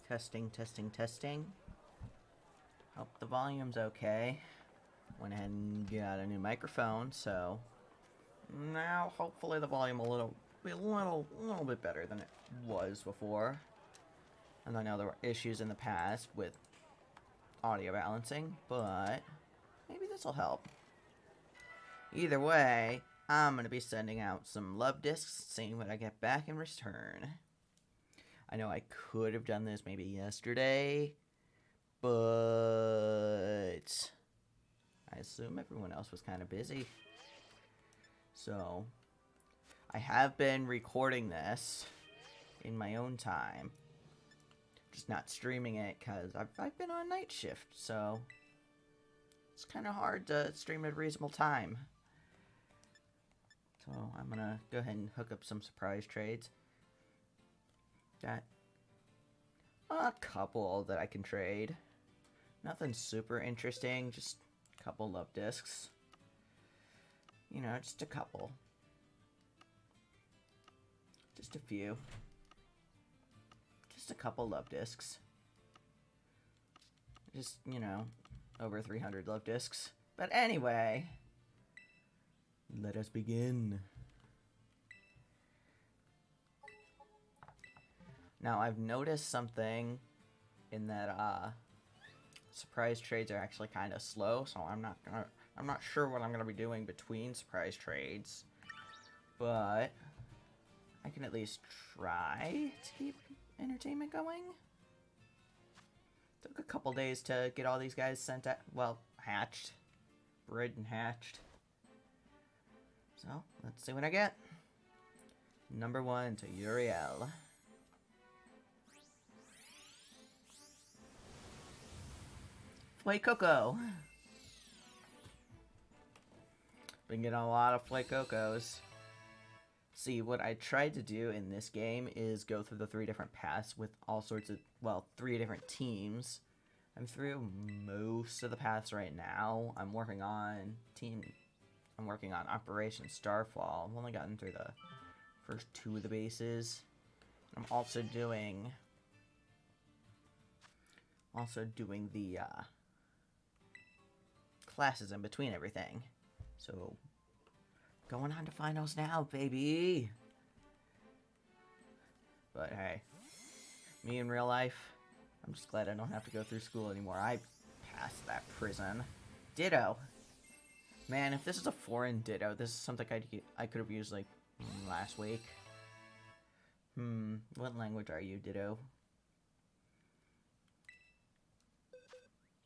Testing, testing, testing. Hope the volume's okay. Went ahead and got a new microphone, so now hopefully the volume will be a little bit better than it was before. And I know there were issues in the past with audio balancing, but maybe this will help. Either way, I'm going to be sending out some love discs, seeing what I get back in return. I know I could have done this maybe yesterday, but I assume everyone else was kind of busy. So, I have been recording this in my own time. Just not streaming it because I've been on night shift, so it's kind of hard to stream at a reasonable time. So I'm going to go ahead and hook up some surprise trades. Got a couple that I can trade. Nothing super interesting, just a couple love discs. You know, just a couple. Just a few. Just a couple love discs. Just, you know, over 300 love discs. But anyway, let us begin. Now, I've noticed something in that surprise trades are actually kind of slow, so I'm not sure what I'm gonna be doing between surprise trades, but I can at least try to keep entertainment going. Took a couple days to get all these guys sent out, well, hatched, bred and hatched. So let's see what I get. Number 1 to Uriel. Flake Coco. Been getting a lot of Flake Cocos. See, what I tried to do in this game is go through the 3 different paths with all sorts of, well, 3 different teams. I'm through most of the paths right now. I'm working on Operation Starfall. I've only gotten through the first 2 of the bases. I'm also doing the classes in between everything. So, going on to finals now, baby! But hey, me in real life, I'm just glad I don't have to go through school anymore. I passed that prison. Ditto! Man, if this is a foreign Ditto, this is something I could have used, like, last week. What language are you, Ditto?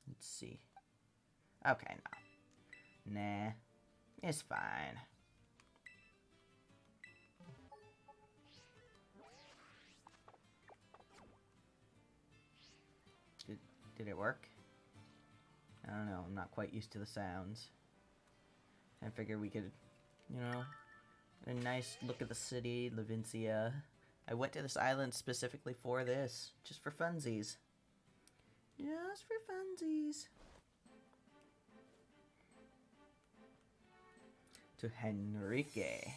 Let's see. Okay, no. Nah. It's fine. Did it work? I don't know. I'm not quite used to the sounds. I figured we could, you know, a nice look at the city, Levincia. I went to this island specifically for this. Just for funsies. Just for funsies. To Henrique.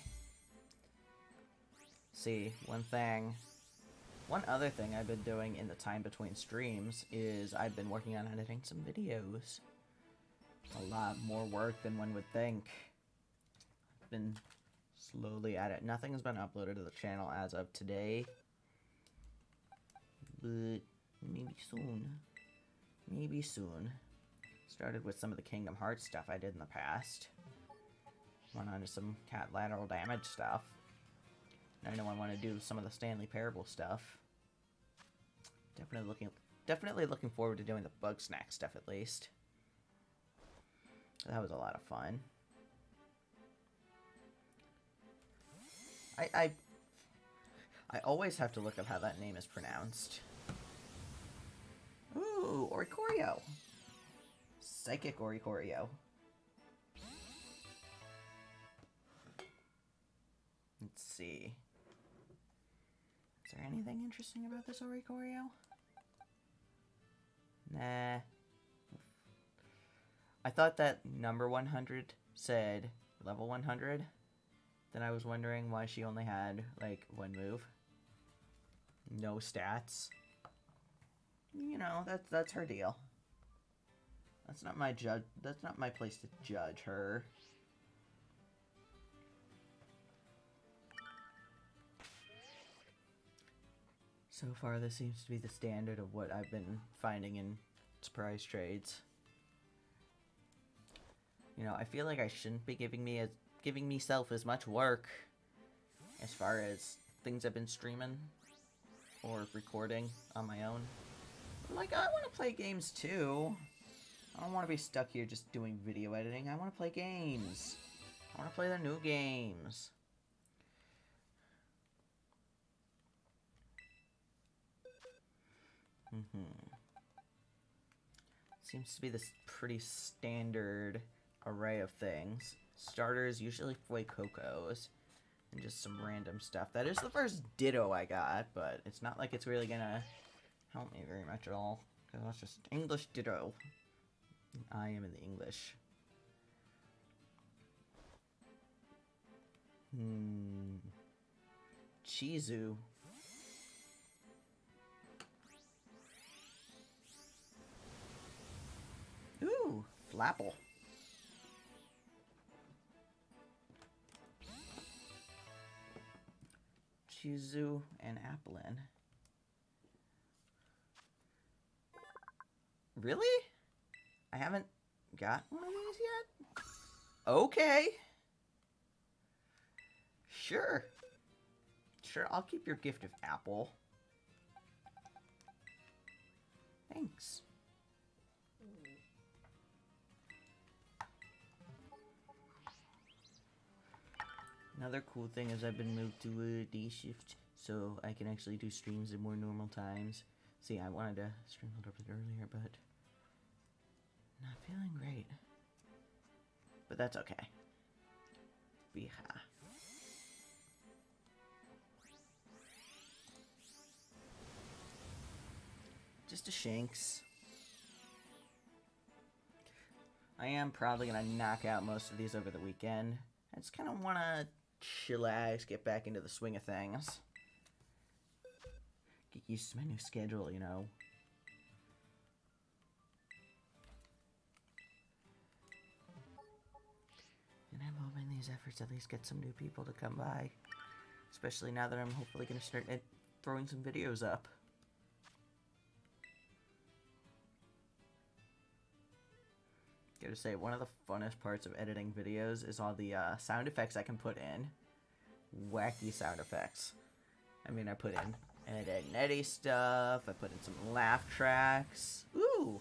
See, one other thing I've been doing in the time between streams is I've been working on editing some videos. A lot more work than one would think. I've been slowly at it. Nothing has been uploaded to the channel as of today. But maybe soon. Maybe soon. Started with some of the Kingdom Hearts stuff I did in the past. Went on to some cat lateral damage stuff. Now I know I want to do some of the Stanley Parable stuff. Definitely looking forward to doing the Bug Snack stuff at least. That was a lot of fun. I always have to look up how that name is pronounced. Ooh, Oricorio. Psychic Oricorio. Let's see. Is there anything interesting about this Oricorio? Nah. I thought that number 100 said level 100. Then I was wondering why she only had, like, 1 move. No stats. you know, that's her deal. That's not my judge. That's not my place to judge her. So far, this seems to be the standard of what I've been finding in surprise trades. You know, I feel like I shouldn't be giving myself as much work as far as things I've been streaming or recording on my own. Like, I want to play games too. I don't want to be stuck here just doing video editing. I want to play games. I want to play the new games. Seems to be this pretty standard array of things. Starters, usually Fuecocos, and just some random stuff. That is the first Ditto I got, but it's not like it's really gonna help me very much at all, because that's just English Ditto. I am in the English. Chizu. Ooh, Flapple. Chizu and Applin. Really? I haven't got one of these yet? Okay. Sure. Sure, I'll keep your gift of apple. Thanks. Another cool thing is I've been moved to a D shift, so I can actually do streams at more normal times. See, I wanted to stream a little bit earlier, but not feeling great. But that's okay. Biha. Just a Shanks. I am probably going to knock out most of these over the weekend. I just kind of want to chillax, get back into the swing of things. Get used to my new schedule, you know. And I'm hoping these efforts at least get some new people to come by. Especially now that I'm hopefully going to start throwing some videos up. Gotta say, one of the funnest parts of editing videos is all the sound effects I can put in. Wacky sound effects. I mean, I put in Ed, Ed and stuff. I put in some laugh tracks. Ooh!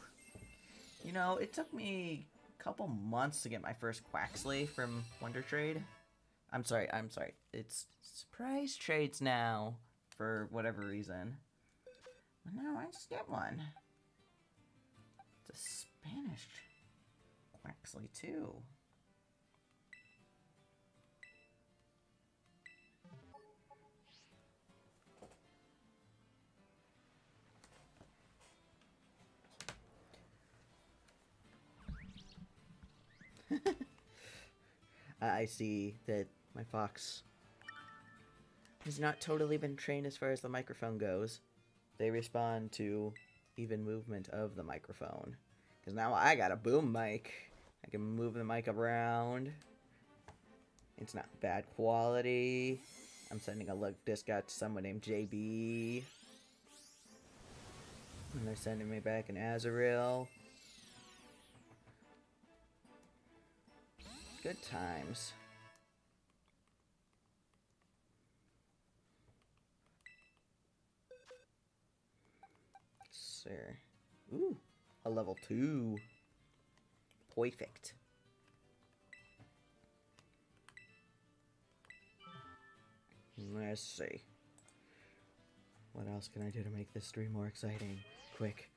You know, it took me a couple months to get my first Quaxley from Wonder Trade. I'm sorry. It's surprise trades now, for whatever reason. But now I just get one. It's a Spanish Quaxley too. I see that my fox has not totally been trained as far as the microphone goes. They respond to even movement of the microphone. Because now I got a boom mic. I can move the mic around. It's not bad quality. I'm sending a lug disc out to someone named JB. And they're sending me back an Azrael. Good times. Sir. Ooh, a level 2. Perfect. Let's see. What else can I do to make this stream more exciting? Quick.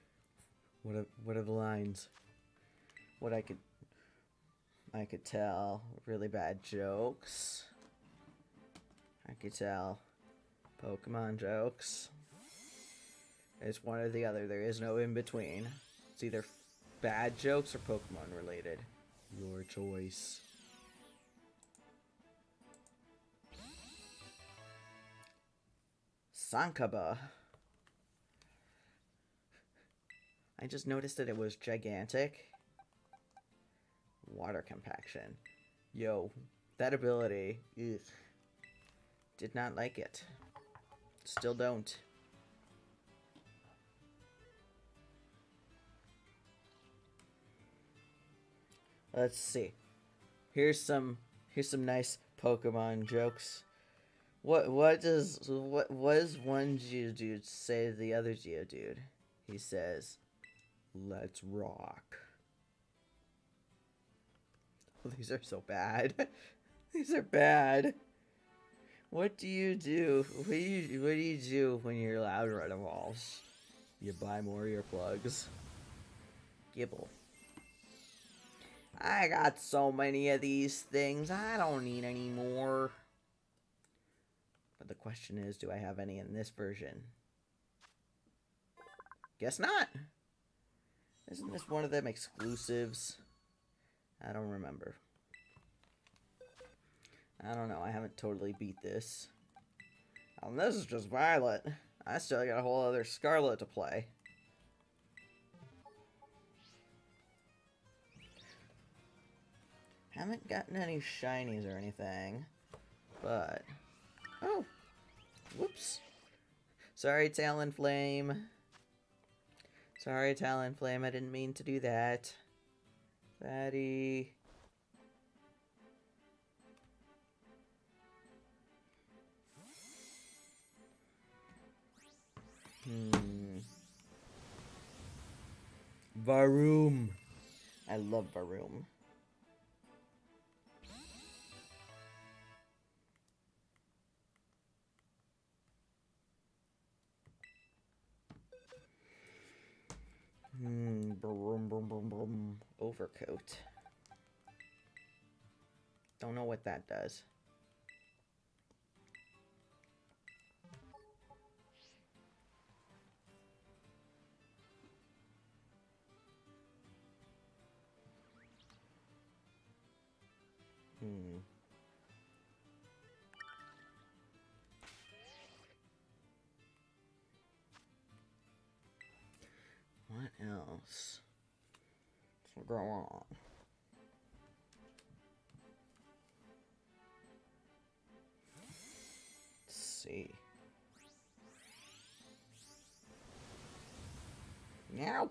What are the lines? What I could tell really bad jokes. I could tell Pokemon jokes. It's one or the other. There is no in between. It's either bad jokes or Pokemon related. Your choice. Sankaba. I just noticed that it was gigantic. Water compaction. Yo, that ability, ugh, did not like it. Still don't. Let's see. Here's some nice Pokemon jokes. What does one Geodude say to the other Geodude? He says, "Let's rock." Oh, these are so bad. These are bad. What do you do? What do you do when your Loudred evolves? You buy more earplugs. Gibble. I got so many of these things. I don't need any more. But the question is, do I have any in this version? Guess not. Isn't this one of them exclusives? I don't remember. I don't know. I haven't totally beat this. Oh, and this is just Violet. I still got a whole other Scarlet to play. Haven't gotten any shinies or anything. But... oh! Whoops. Sorry, Talonflame. Sorry, Talonflame. I didn't mean to do that. Fatty. Varoom. I love Varoom. Brum, brum, brum, brum. Overcoat. Don't know what that does. What else? What's going on? Let's see. Meow.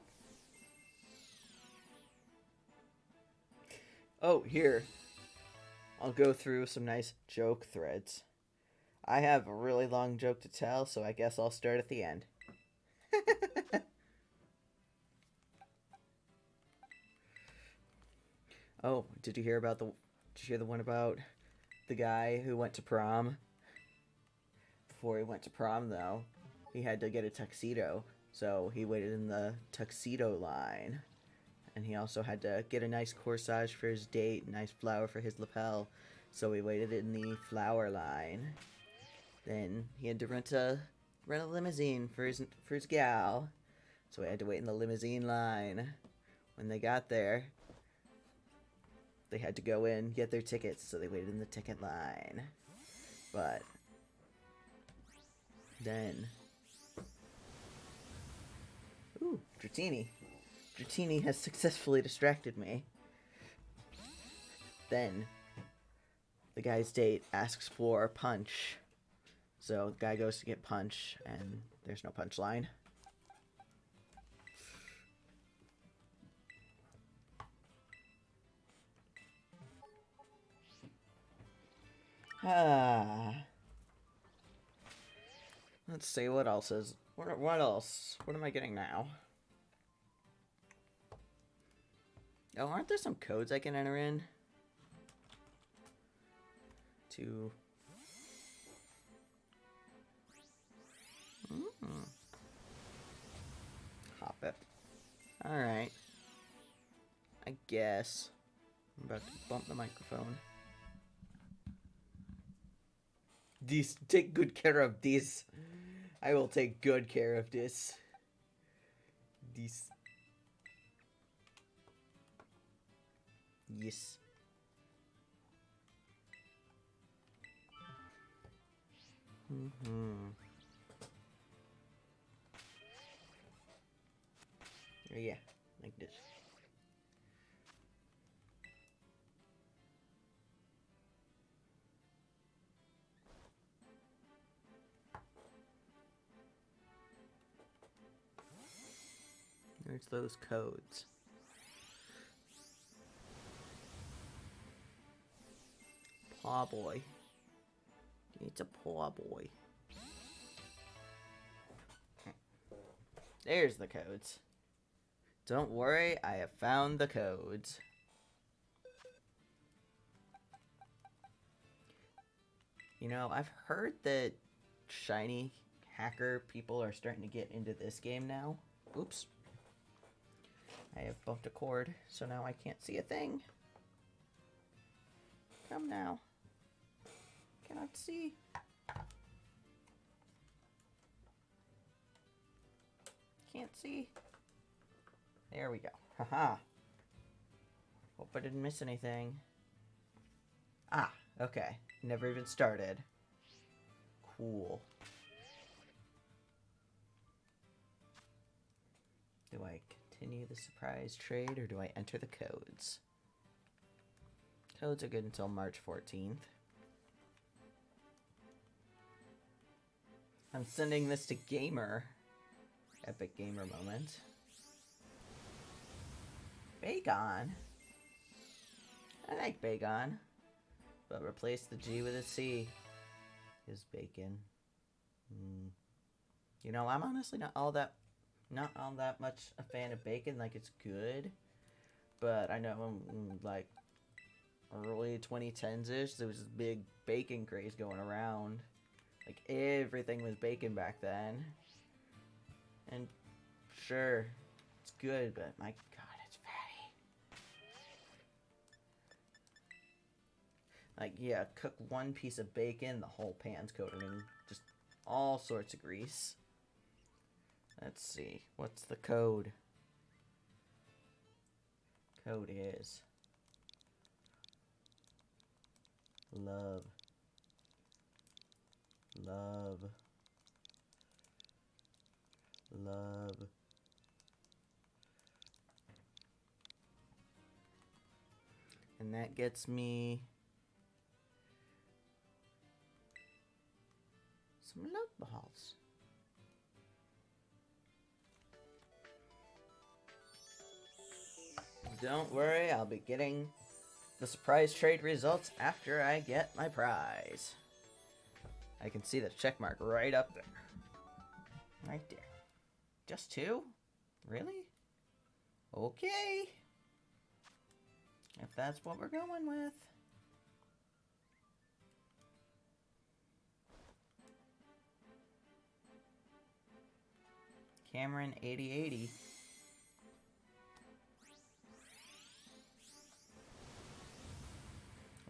Oh, here. I'll go through some nice joke threads. I have a really long joke to tell, so I guess I'll start at the end. Oh, did you hear the one about the guy who went to prom? Before he went to prom, though, he had to get a tuxedo, so he waited in the tuxedo line. And he also had to get a nice corsage for his date, nice flower for his lapel, so he waited in the flower line. Then he had to rent a limousine for his gal, so he had to wait in the limousine line. When they got there, they had to go in, get their tickets, so they waited in the ticket line. But then, ooh, Dratini. Dratini has successfully distracted me. Then, the guy's date asks for punch. So, the guy goes to get punch, and there's no punchline. Let's see, what else is... What else? What am I getting now? Oh, aren't there some codes I can enter in? To... Hop it. Alright. I guess. I'm about to bump the microphone. This, take good care of this. I will take good care of this. This. Yes. Yeah, like this. There's those codes. Paw boy. It's a paw boy. There's the codes. Don't worry, I have found the codes. You know, I've heard that shiny hacker people are starting to get into this game now. Oops. I have bumped a cord, so now I can't see a thing. Come now. Cannot see. Can't see. There we go. Haha. Hope I didn't miss anything. Ah, okay. Never even started. Cool. Do I continue the surprise trade or do I enter the codes? Codes are good until March 14th. I'm sending this to Gamer. Epic Gamer moment. Bacon. I like bacon. But replace the G with a C. Is bacon. You know, I'm honestly not all that much a fan of bacon. Like, it's good. But I know like early 2010s-ish, there was this big bacon craze going around. Like, everything was bacon back then. And sure, it's good, but my god, it's fatty. Like, yeah, cook one piece of bacon, the whole pan's coated in just all sorts of grease. Let's see, what's the code? Code is love. Love. Love. And that gets me some love balls. Don't worry, I'll be getting the surprise trade results after I get my prize. I can see the check mark right up there. Right there. Just 2? Really? Okay. If that's what we're going with. Cameron 8080.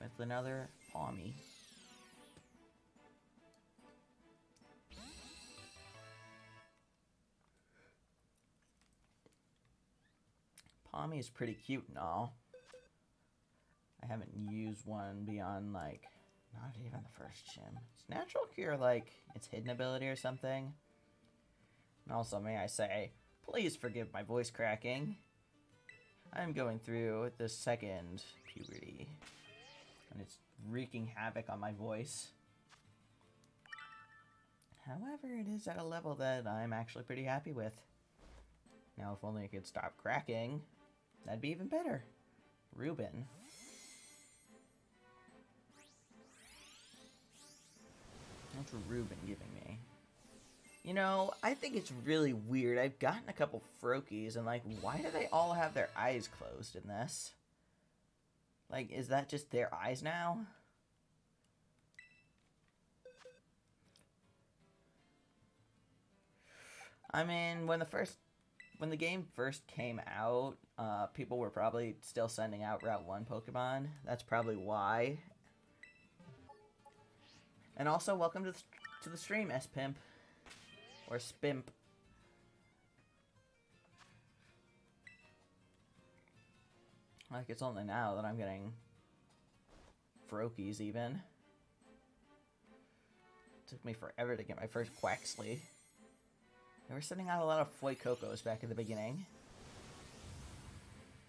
With another Palmy. Palmy is pretty cute and all. I haven't used one beyond, like, not even the first gym. Is Natural Cure, like, its hidden ability or something? And also, may I say, please forgive my voice cracking. I'm going through the second puberty. And it's wreaking havoc on my voice. However, it is at a level that I'm actually pretty happy with. Now, if only I could stop cracking, that'd be even better. Ruben. What's Ruben giving me? You know, I think it's really weird. I've gotten a couple Froakies, and, like, why do they all have their eyes closed in this? Like, is that just their eyes now? I mean, when the game first came out, people were probably still sending out Route 1 Pokemon. That's probably why. And also, welcome to the stream, S-Pimp. Or Spimp. Like, it's only now that I'm getting Froakies, even. It took me forever to get my first Quaxley. They were sending out a lot of Fuecocos back in the beginning.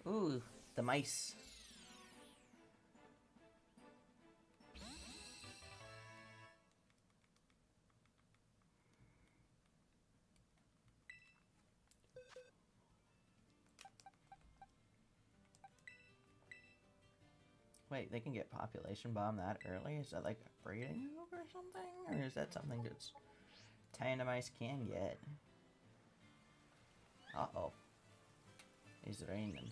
Ooh, the mice. Wait, they can get population bomb that early? Is that like a breeding move or something? Or is that something that's tiny mice can get? Uh-oh. Is raining.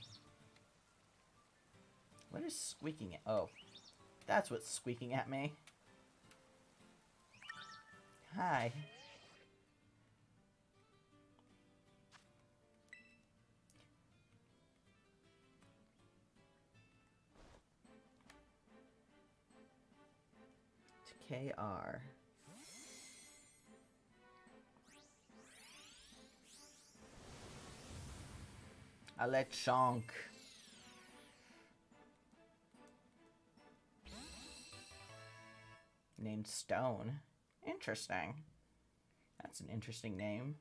What is squeaking at? Oh, that's what's squeaking at me. Hi. KR. I let Shonk. Named Stone. Interesting. That's an interesting name.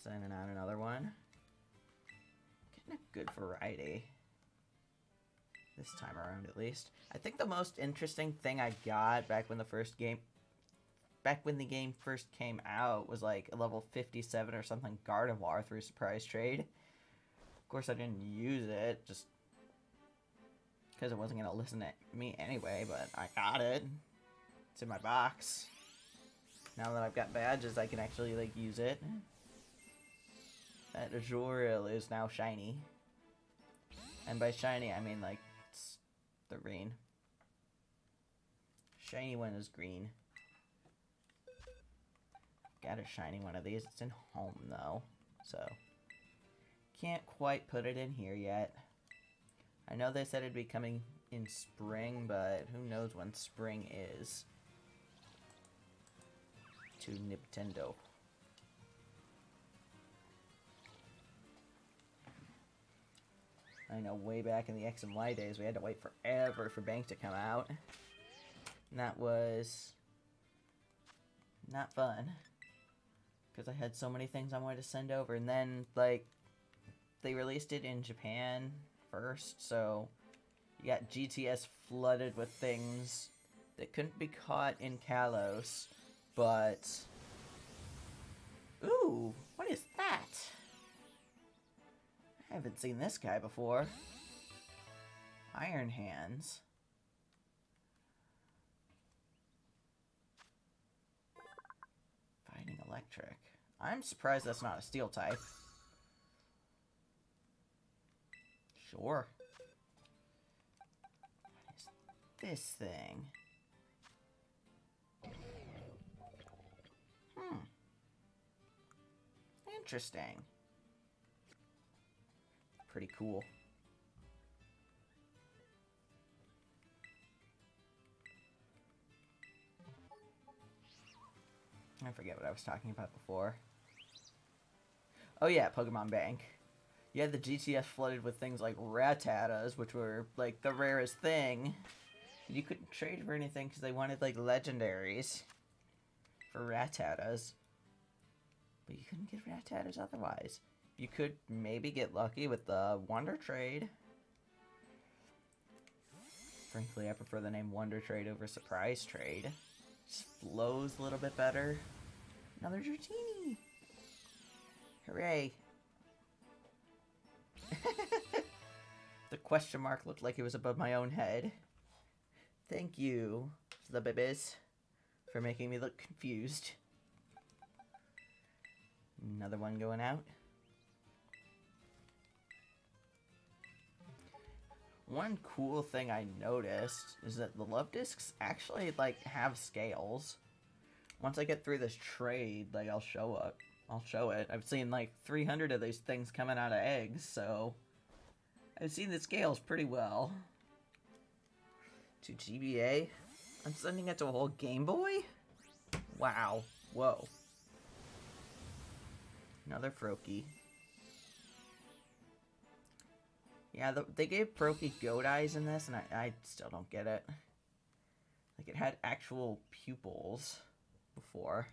Sending out another one. Getting a good variety. This time around, at least. I think the most interesting thing I got back when the game first came out was like a level 57 or something Gardevoir through surprise trade. Of course, I didn't use it, just because it wasn't gonna listen to me anyway, but I got it. It's in my box. Now that I've got badges, I can actually like use it. That Azurill is now shiny. And by shiny, I mean like it's the rain. Shiny one is green. Got a shiny one of these. It's in home though, so can't quite put it in here yet. I know they said it'd be coming in spring, but who knows when spring is. To Nintendo. I know way back in the X and Y days, we had to wait forever for Bank to come out. And that was not fun. Because I had so many things I wanted to send over. And then, like, they released it in Japan first, so you got GTS flooded with things that couldn't be caught in Kalos, but... Ooh, what is that? I haven't seen this guy before. Iron Hands. Fighting Electric. I'm surprised that's not a Steel type. Sure. What is this thing? Interesting. Pretty cool. I forget what I was talking about before. Oh yeah, Pokemon Bank. You had the GTS flooded with things like Rattatas, which were like the rarest thing. You couldn't trade for anything because they wanted like legendaries for Rattatas. But you couldn't get Rattatas otherwise. You could maybe get lucky with the Wonder Trade. Frankly, I prefer the name Wonder Trade over Surprise Trade. Just flows a little bit better. Another Dratini! Hooray! The question mark looked like it was above my own head. Thank you, the babies, for making me look confused. Another one going out. One cool thing I noticed is that the love discs actually like have scales. Once I get through this trade, like I'll show it. I've seen like 300 of these things coming out of eggs, so I've seen the scales pretty well. To GBA? I'm sending it to a whole Game Boy? Wow. Whoa. Another Froakie. Yeah, they gave Froakie goat eyes in this, and I still don't get it. Like, it had actual pupils before.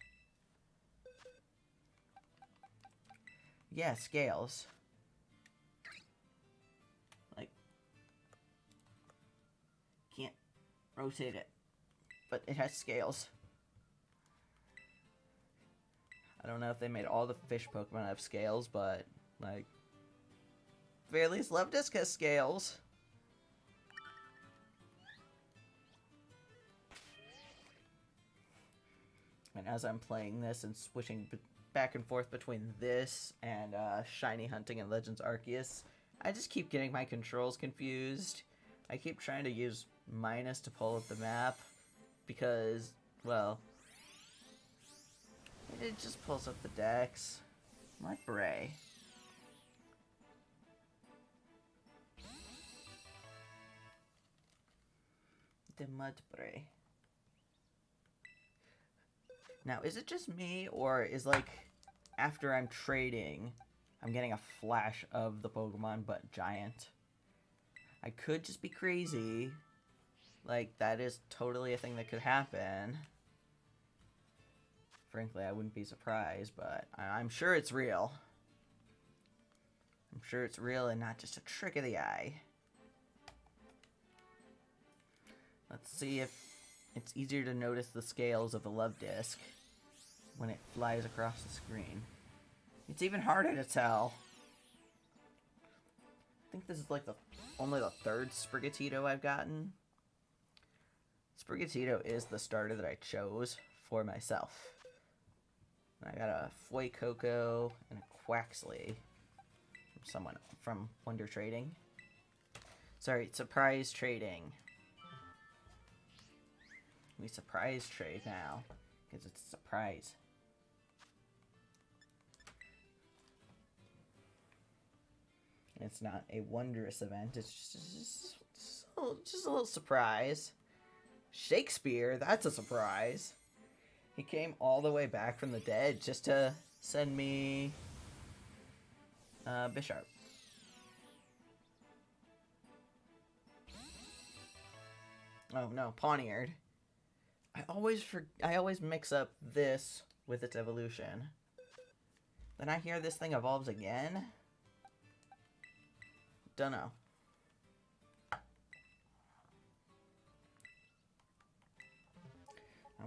Yeah, scales. Like, can't rotate it, but it has scales. I don't know if they made all the fish Pokemon have scales, but, like, very least Luvdisc has scales. And as I'm playing this and switching back and forth between this and Shiny Hunting and Legends Arceus, I just keep getting my controls confused. I keep trying to use minus to pull up the map because, well, it just pulls up the decks. Like Bray. The Mudbray. Now, is it just me, or is, like, after I'm trading, I'm getting a flash of the Pokemon, but giant? I could just be crazy. Like, that is totally a thing that could happen. Frankly, I wouldn't be surprised, but I'm sure it's real. I'm sure it's real and not just a trick of the eye. Let's see if it's easier to notice the scales of the Luvdisc when it flies across the screen. It's even harder to tell. I think this is like only the third Sprigatito I've gotten. Sprigatito is the starter that I chose for myself. I got a Fuecoco and a Quaxley from Wonder Trading. Sorry, surprise trading. We surprise trade now, because it's a surprise. It's not a wondrous event, it's just a little surprise. Shakespeare, that's a surprise. He came all the way back from the dead just to send me Bisharp. Oh no, Pawniard. I always mix up this with its evolution. Then I hear this thing evolves again. Dunno. I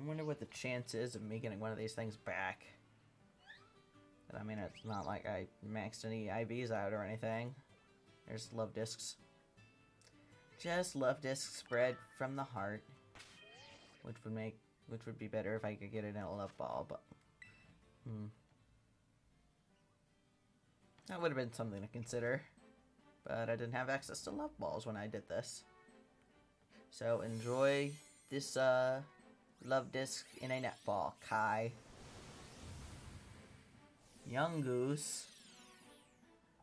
wonder what the chance is of me getting one of these things back. But I mean, it's not like I maxed any IVs out or anything. There's Luvdiscs. Just Luvdisc spread from the heart. Which would be better if I could get it in a love ball, but that would have been something to consider. But I didn't have access to love balls when I did this. So enjoy this Luvdisc in a netball, Kai. Young Goose.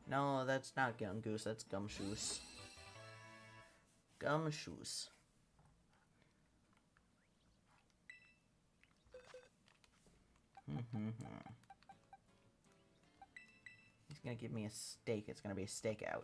No, that's not Young Goose, that's Gumshoos. Gumshoos. He's gonna give me a steak. It's gonna be a stakeout.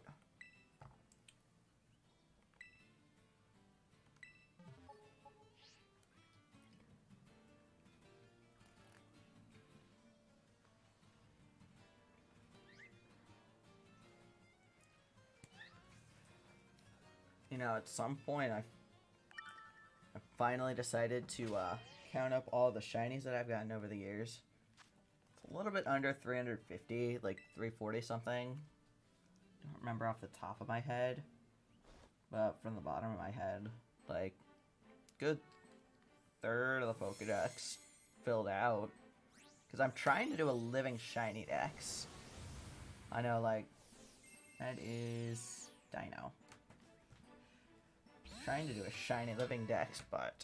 You know, at some point I finally decided to count up all the shinies that I've gotten over the years. It's a little bit under 350, like 340 something. I don't remember off the top of my head, but from the bottom of my head, like, good third of the Pokedex filled out. Because I'm trying to do a living shiny dex. I know, like, that is Dino. Trying to do a shiny living dex, but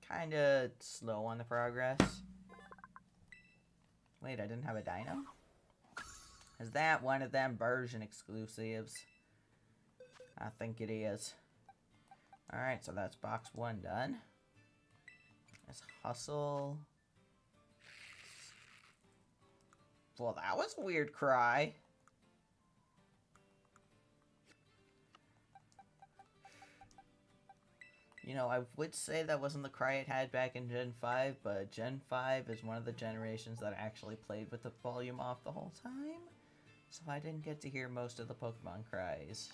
kinda slow on the progress. Wait, I didn't have a Dino? Is that one of them version exclusives? I think it is. Alright, so that's box 1 done. Let's hustle. Well, that was a weird cry. You know, I would say that wasn't the cry it had back in Gen 5, but Gen 5 is one of the generations that actually played with the volume off the whole time. So I didn't get to hear most of the Pokemon cries.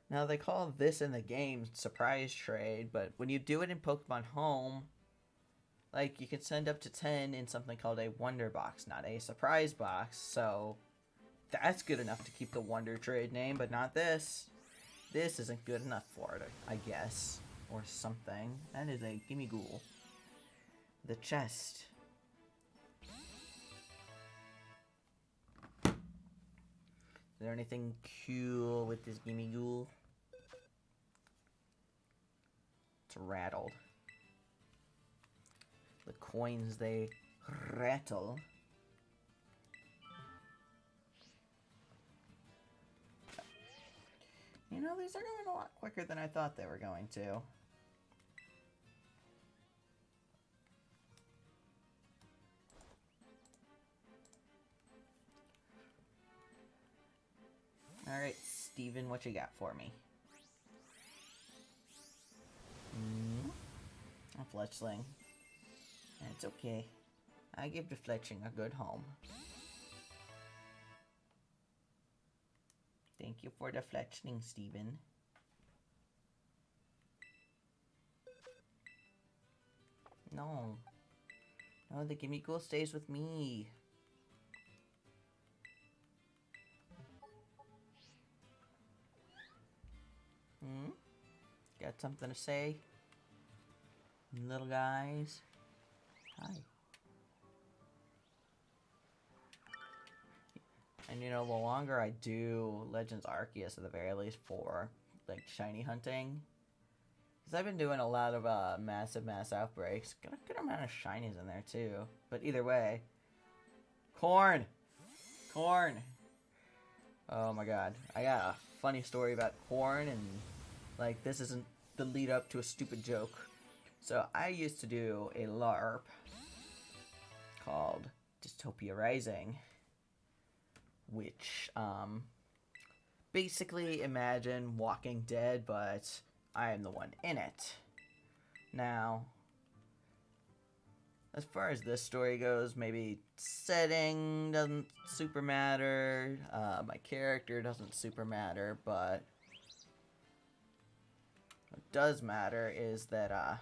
Now, they call this in the game surprise trade, but when you do it in Pokemon Home, like, you can send up to 10 in something called a Wonder Box, not a surprise box, so that's good enough to keep the Wonder Trade name, but not this. This isn't good enough for it, I guess. Or something. That is a gimme ghoul. The chest. Is there anything cool with this gimme ghoul? It's rattled. The coins, they rattle. You know, these are going a lot quicker than I thought they were going to. Alright, Steven, what you got for me? A fletchling. It's okay. I give the fletchling a good home. Thank you for the fletchling, Steven. No. No, the gimme ghoul stays with me. Got something to say? Little guys? Hi. And you know, the longer I do Legends Arceus, at the very least for, like, shiny hunting, because I've been doing a lot of massive mass outbreaks. Got a good amount of shinies in there, too. But either way. Corn! Corn! Oh my god. I got a funny story about corn, and, like, this isn't the lead up to a stupid joke. So, I used to do a LARP called Dystopia Rising, which, basically imagine Walking Dead, but I am the one in it. Now, as far as this story goes, maybe setting doesn't super matter, my character doesn't super matter, but what does matter is that,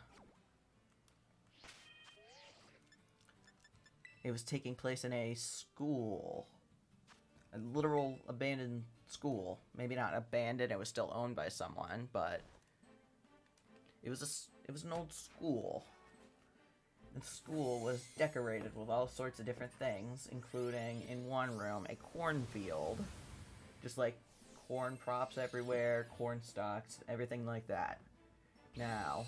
it was taking place in a school. A literal abandoned school. Maybe not abandoned, it was still owned by someone, but it was an old school. The school was decorated with all sorts of different things, including, in one room, a cornfield. Just like corn props everywhere, corn stalks, everything like that. Now,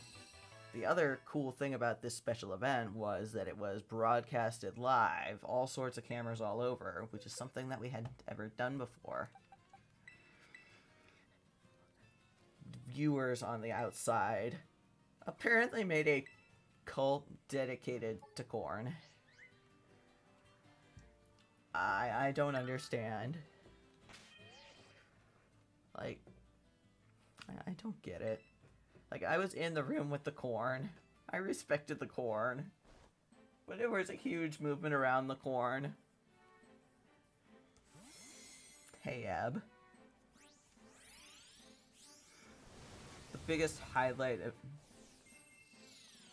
the other cool thing about this special event was that it was broadcasted live, all sorts of cameras all over, which is something that we hadn't ever done before. Viewers on the outside apparently made a cult dedicated to corn. I don't understand. Like, I don't get it. Like, I was in the room with the corn. I respected the corn. But there was a huge movement around the corn. Hey, Ab. The biggest highlight of...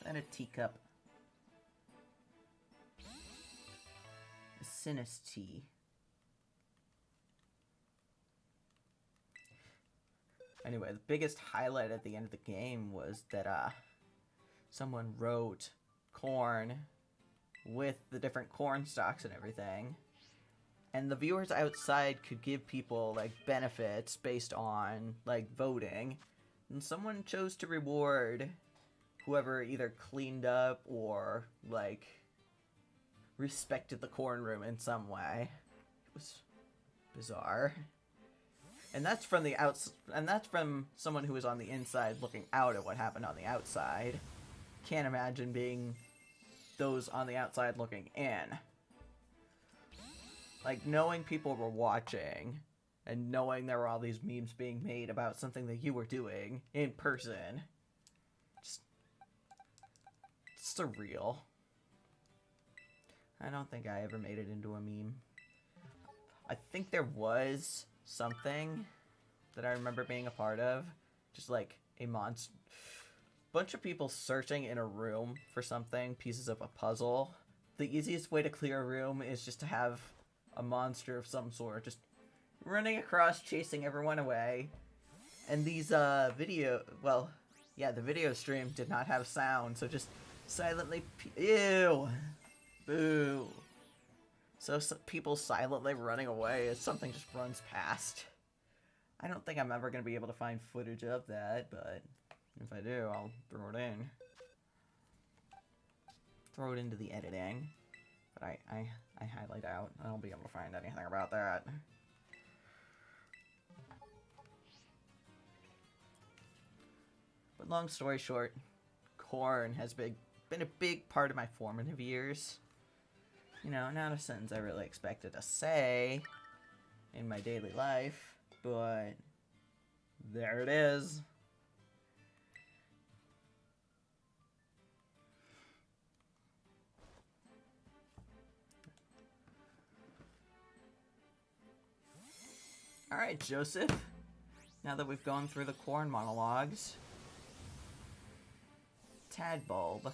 And a teacup. A Sinus tea. Anyway, the biggest highlight at the end of the game was that, someone wrote corn with the different corn stalks and everything. And the viewers outside could give people, like, benefits based on, like, voting. And someone chose to reward whoever either cleaned up or, like, respected the corn room in some way. It was bizarre. And that's from the and that's from someone who was on the inside looking out at what happened on the outside. Can't imagine being those on the outside looking in. Like, knowing people were watching and knowing there were all these memes being made about something that you were doing in person. Just surreal. I don't think I ever made it into a meme. I think there was something that I remember being a part of. Just like a bunch of people searching in a room for something, pieces of a puzzle. The easiest way to clear a room is just to have a monster of some sort just running across, chasing everyone away. And these the video stream did not have sound, so just silently ew. Boo. So people silently running away as something just runs past. I don't think I'm ever going to be able to find footage of that, but if I do, I'll throw it in. Throw it into the editing. But I highly doubt I'll be able to find anything about that. But long story short, corn has been a big part of my formative years. You know, not a sentence I really expected to say in my daily life, but there it is. Alright, Joseph. Now that we've gone through the corn monologues. Tadbulb.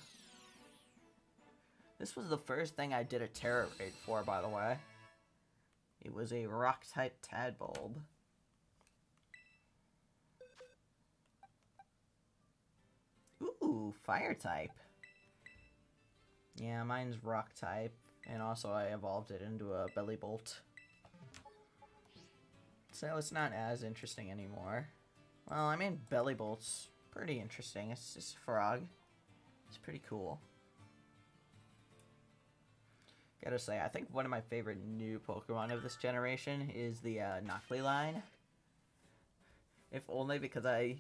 This was the first thing I did a terror raid for, by the way. It was a rock-type Tadbulb. Ooh, fire-type. Yeah, mine's rock-type, and also I evolved it into a belly bolt. So it's not as interesting anymore. Well, I mean, belly bolt's pretty interesting. It's just a frog. It's pretty cool. Gotta say, I think one of my favorite new Pokemon of this generation is the Noctli line. If only because I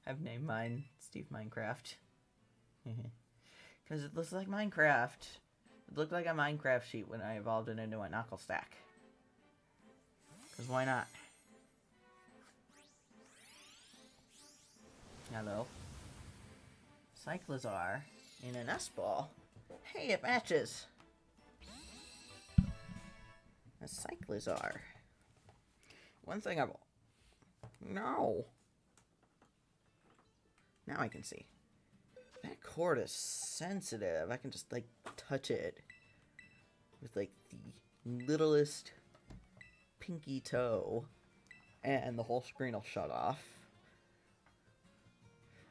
have named mine Steve Minecraft. Because it looks like Minecraft. It looked like a Minecraft sheet when I evolved it into a Knuckle Stack. Because why not? Hello. Cyclizar in an S-ball. Hey, it matches! A Cyclizar. One thing I've... No! Now I can see. That cord is sensitive. I can just, like, touch it with, like, the littlest pinky toe, and the whole screen will shut off.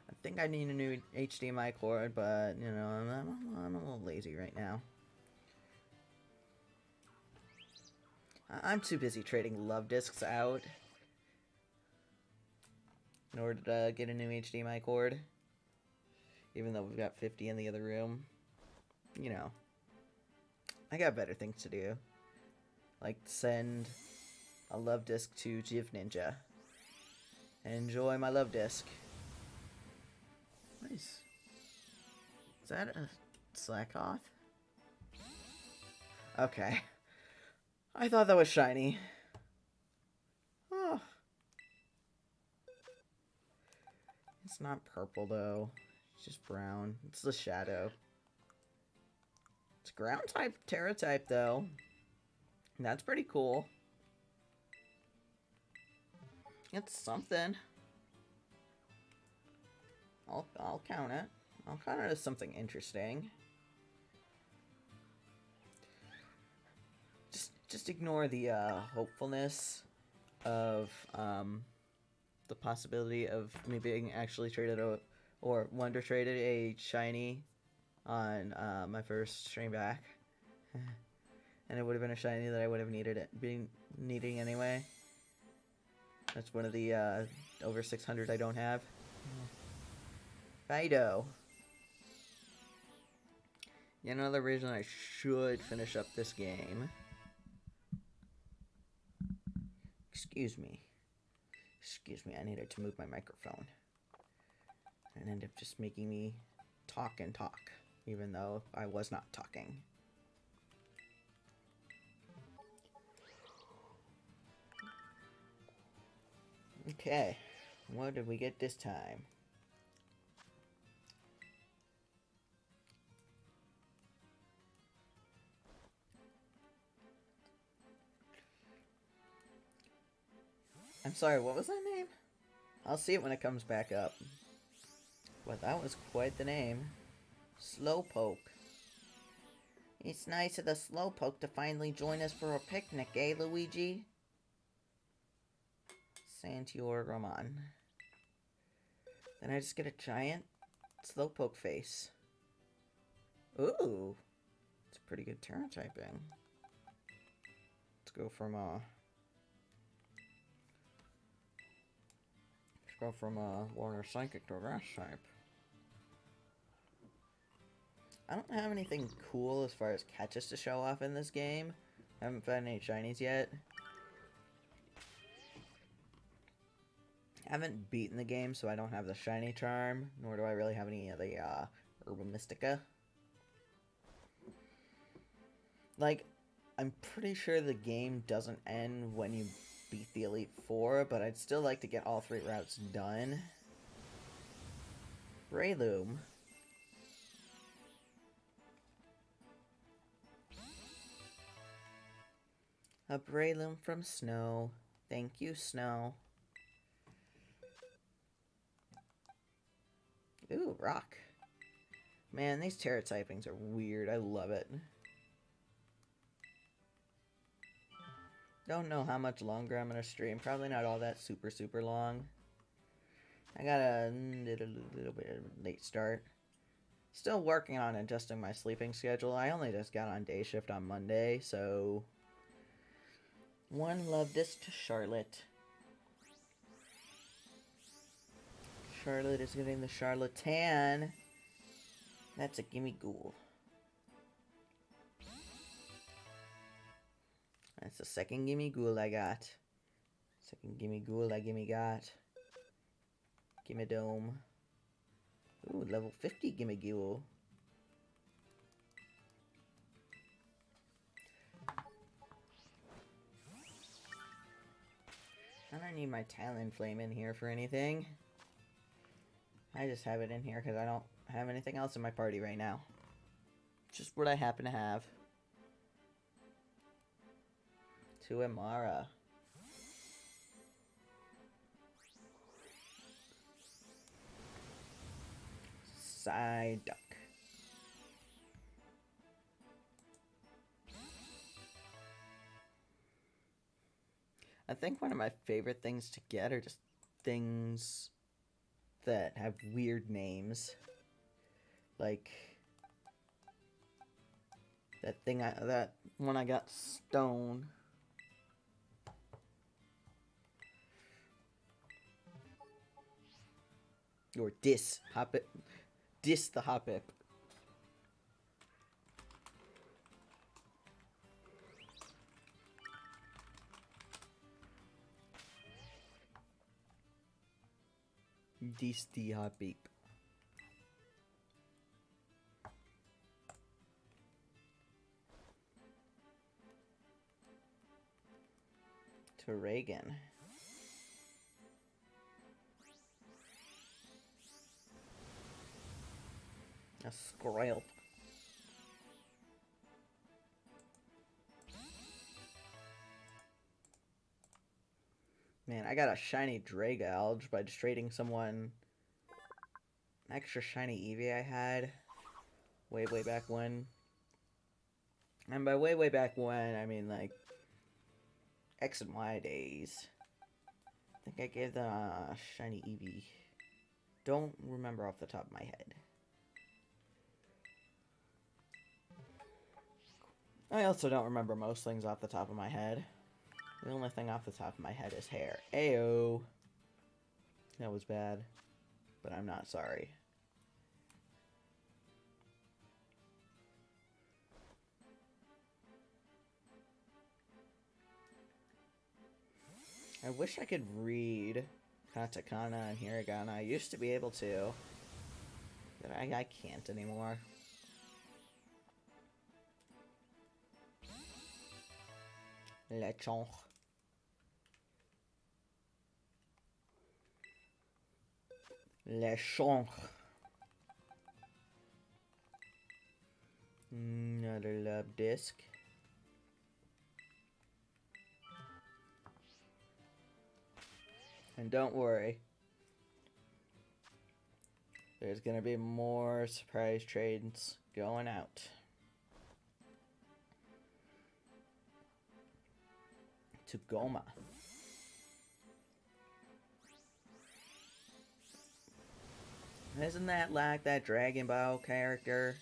I think I need a new HDMI cord, but, you know, I'm a little lazy right now. I'm too busy trading love discs out in order to get a new HDMI cord. Even though we've got 50 in the other room. You know. I got better things to do. Like send a love disc to Jiv Ninja. And enjoy my love disc. Nice. Is that a Slackoth? Okay. I thought that was shiny. Oh. It's not purple though. It's just brown. It's the shadow. It's ground type, Terra type though. And that's pretty cool. It's something. I'll count it. I'll count it as something interesting. Just ignore the hopefulness of the possibility of me being actually traded or Wonder traded a shiny on my first stream back, and it would have been a shiny that I would have needing anyway. That's one of the over 600 I don't have. Fido. Yet another reason I should finish up this game. Excuse me. Excuse me, I needed to move my microphone. And ended up just making me talk and talk, even though I was not talking. Okay, what did we get this time? I'm sorry, what was that name? I'll see it when it comes back up. But that was quite the name. Slowpoke. It's nice of the Slowpoke to finally join us for a picnic, eh, Luigi? Santiorgramon. Then I just get a giant Slowpoke face. Ooh. It's a pretty good Terra typing. Let's go from Warner Psychic to Grass type. I don't have anything cool as far as catches to show off in this game. I haven't found any shinies yet. I haven't beaten the game, so I don't have the shiny charm, nor do I really have any of the Herba Mystica. Like, I'm pretty sure the game doesn't end when you beat the Elite Four, but I'd still like to get all 3 routes done. Breloom. A Breloom from Snow. Thank you, Snow. Ooh, Rock. Man, these Terra typings are weird. I love it. Don't know how much longer I'm going to stream. Probably not all that super long. I got a little bit of a late start. Still working on adjusting my sleeping schedule. I only just got on day shift on Monday, so... One love this to Charlotte. Charlotte is getting the Charlatan. That's a gimme ghoul. That's the second gimme ghoul I got. Second gimme ghoul I gimme got. Gimme dome. Ooh, level 50 gimme ghoul. I don't need my Talon Flame in here for anything. I just have it in here because I don't have anything else in my party right now. Just what I happen to have. To Amara. Psyduck. I think one of my favorite things to get are just things that have weird names. Like that one I got, Stone. Or Dis Hoppip. Dis the Hoppip. Dis the Hoppip. To Reagan. A Skrelp. Man, I got a shiny Dragalge by just trading someone an extra shiny Eevee I had way back when. And by way back when, I mean like X and Y days. I think I gave them a shiny Eevee. Don't remember off the top of my head. I also don't remember most things off the top of my head. The only thing off the top of my head is hair. Ayo. That was bad. But I'm not sorry. I wish I could read katakana and hiragana. I used to be able to. But I can't anymore. Lechonk. Le Chonk. Another love disc. And don't worry, there's gonna be more surprise trades going out. To Goma. Isn't that like that Dragon Ball character?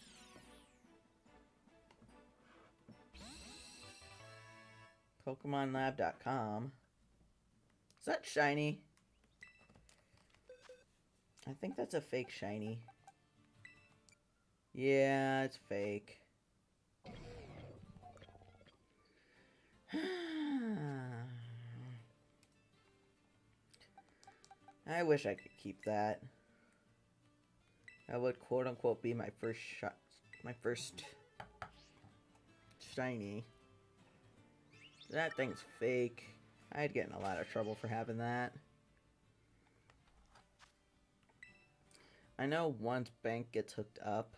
PokemonLab.com. Is that shiny? I think that's a fake shiny. Yeah, it's fake. I wish I could keep that. That would quote unquote be my first shot, my first shiny. That thing's fake. I'd get in a lot of trouble for having that. I know once Bank gets hooked up,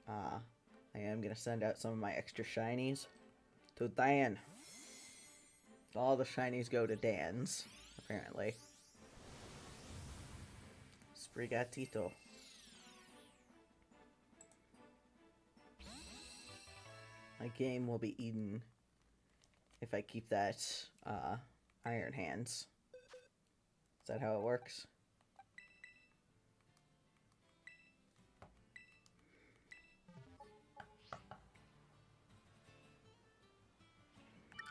I am gonna send out some of my extra shinies to Dan. All the shinies go to Dan's, apparently. Sprigatito. My game will be eaten if I keep that Iron Hands. Is that how it works?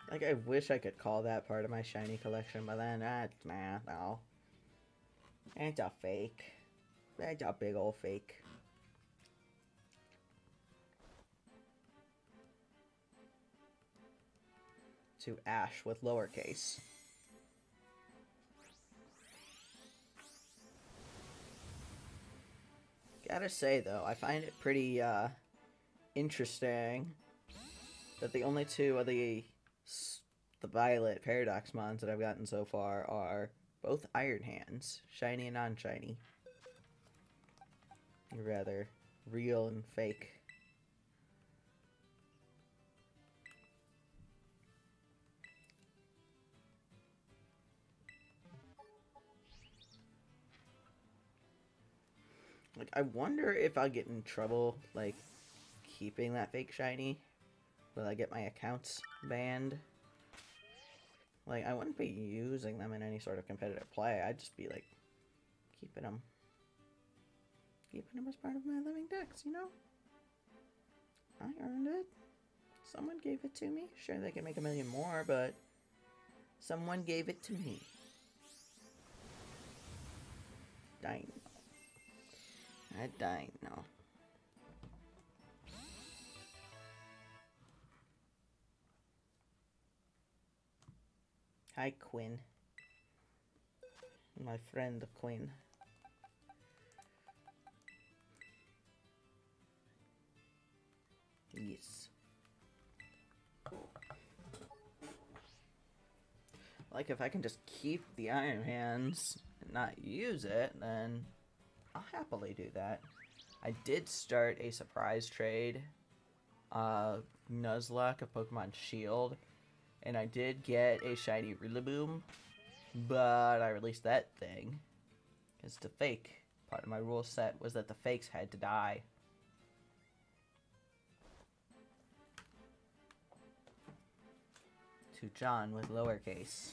Like, I wish I could call that part of my shiny collection, but then, nah, no. It's a fake. That's a big old fake. To Ash with lowercase. Gotta say, though, I find it pretty, interesting that the only two of the Violet Paradox Mons that I've gotten so far are both Iron Hands, shiny and non-shiny. Rather real and fake. Like, I wonder if I'll get in trouble, like, keeping that fake shiny. Will I get my accounts banned? Like, I wouldn't be using them in any sort of competitive play. I'd just be, like, keeping them. Keeping them as part of my living dex, you know? I earned it. Someone gave it to me. Sure, they can make a million more, but someone gave it to me. Dino. A dino. Hi, Quinn. My friend Quinn. Yes. Like, if I can just keep the Iron Hands and not use it, then I'll happily do that. I did start a surprise trade. Nuzlocke of Pokemon Shield. And I did get a shiny Rillaboom. But I released that thing. Because the fake part of my rule set was that the fakes had to die. To John with lowercase.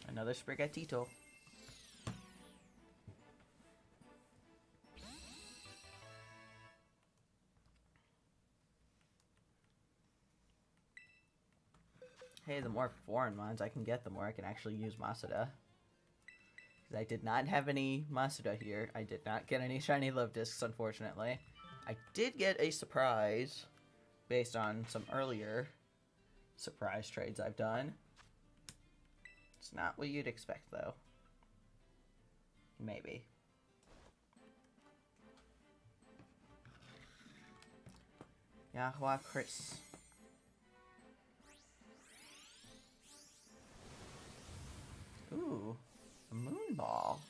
Another Sprigatito. Hey, the more foreign ones I can get, the more I can actually use Masuda. Because I did not have any Masuda here. I did not get any shiny love discs, unfortunately. I did get a surprise based on some earlier surprise trades I've done. It's not what you'd expect, though. Maybe. Yahua Chris. ball.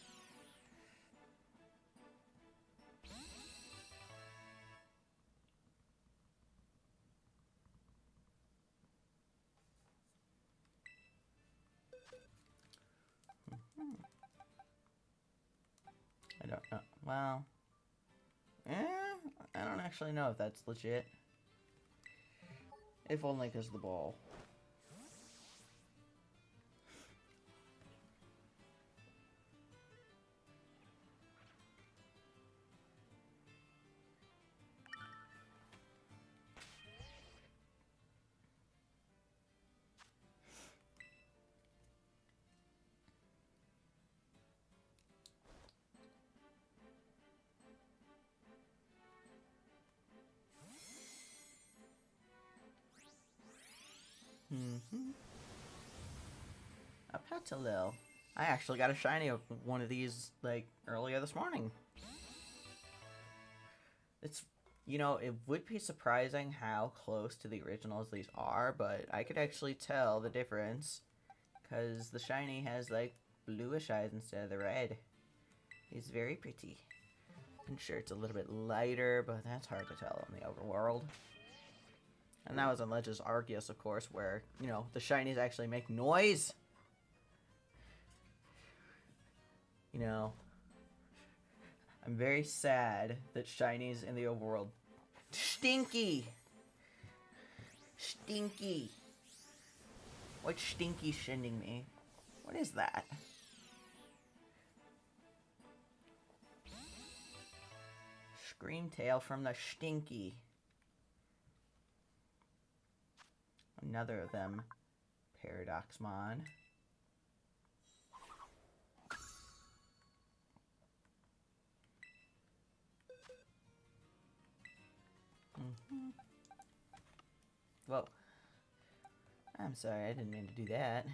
I don't know. Well, I don't actually know if that's legit. If only because of the ball. A Petalil. I actually got a shiny of one of these, like, earlier this morning. It's, you know, it would be surprising how close to the originals these are, but I could actually tell the difference. Because the shiny has, like, bluish eyes instead of the red. It's very pretty. I'm sure it's a little bit lighter, but that's hard to tell in the overworld. And that was in Legends Arceus, of course, where, you know, the shinies actually make noise. You know, I'm very sad that shinies in the overworld stinky. Stinky. What's Stinky sending me? What is that? Screamtail from the Stinky. Another of them. Paradoxmon. Whoa. I'm sorry, I didn't mean to do that.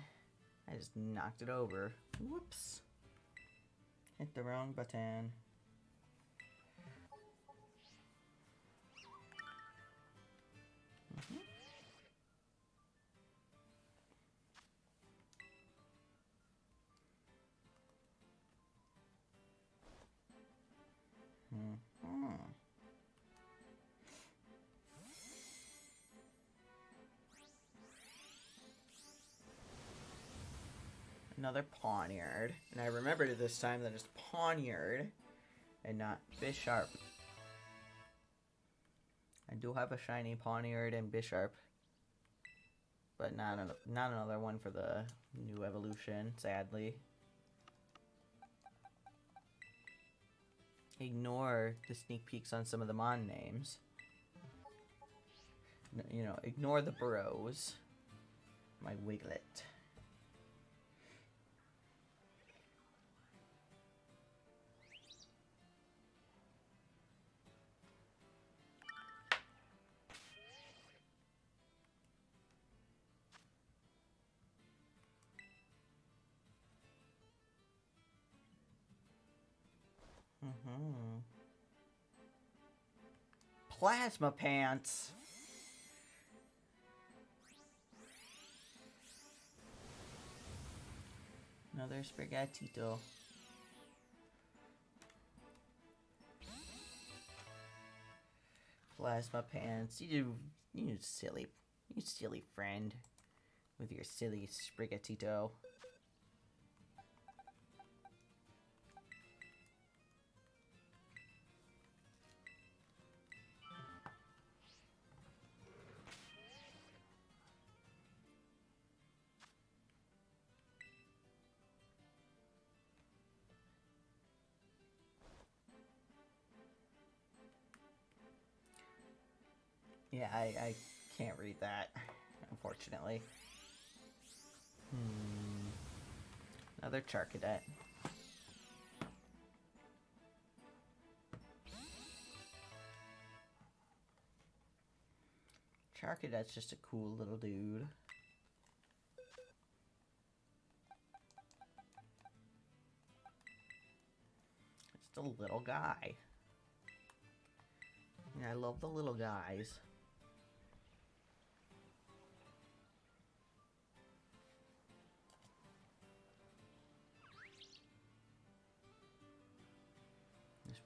I just knocked it over. Whoops. Hit the wrong button. Another Pawniard. And I remembered this time that it's Pawniard and not Bisharp. I do have a shiny Pawniard and Bisharp, but not another one for the new evolution, sadly. Ignore the sneak peeks on some of the Mon names. You know, ignore the bros. My Wiglet. Plasma Pants. Another Sprigatito. Plasma Pants. You silly friend with your silly Sprigatito. Yeah, I can't read that, unfortunately. Another Charcadet. Charcadet's just a cool little dude. Just a little guy. Yeah, I love the little guys.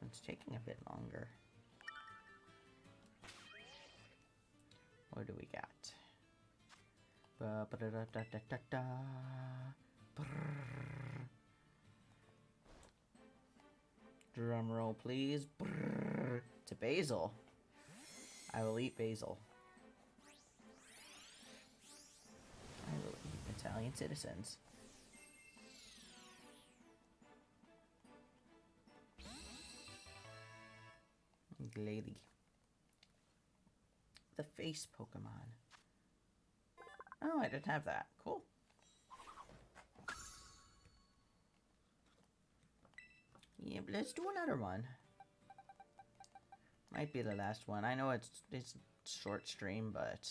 It's taking a bit longer. What do we got? Ba-ba-da-da-da-da-da. Brrr. Drum roll, please. Brrr. To basil. I will eat basil. I will eat Italian citizens. Lady. The face Pokemon. Oh, I didn't have that. Cool. Yeah, but let's do another one. Might be the last one. I know it's short stream, but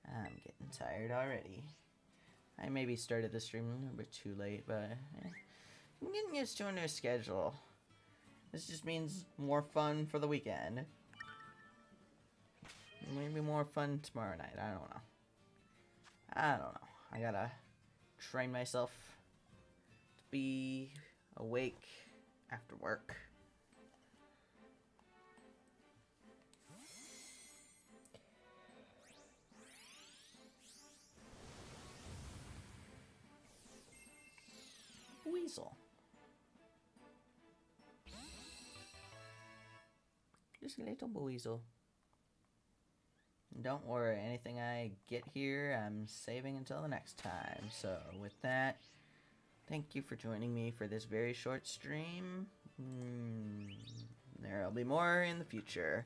I'm getting tired already. I maybe started the stream a little bit too late, but I'm getting used to a new schedule. This just means more fun for the weekend. Maybe more fun tomorrow night. I don't know. I gotta train myself to be awake after work. Weasel. Just a little weasel. Don't worry, anything I get here, I'm saving until the next time. So with that, thank you for joining me for this very short stream. There'll be more in the future.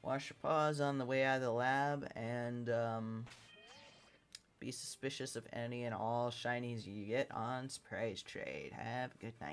Wash your paws on the way out of the lab, and be suspicious of any and all shinies you get on Surprise Trade. Have a good night.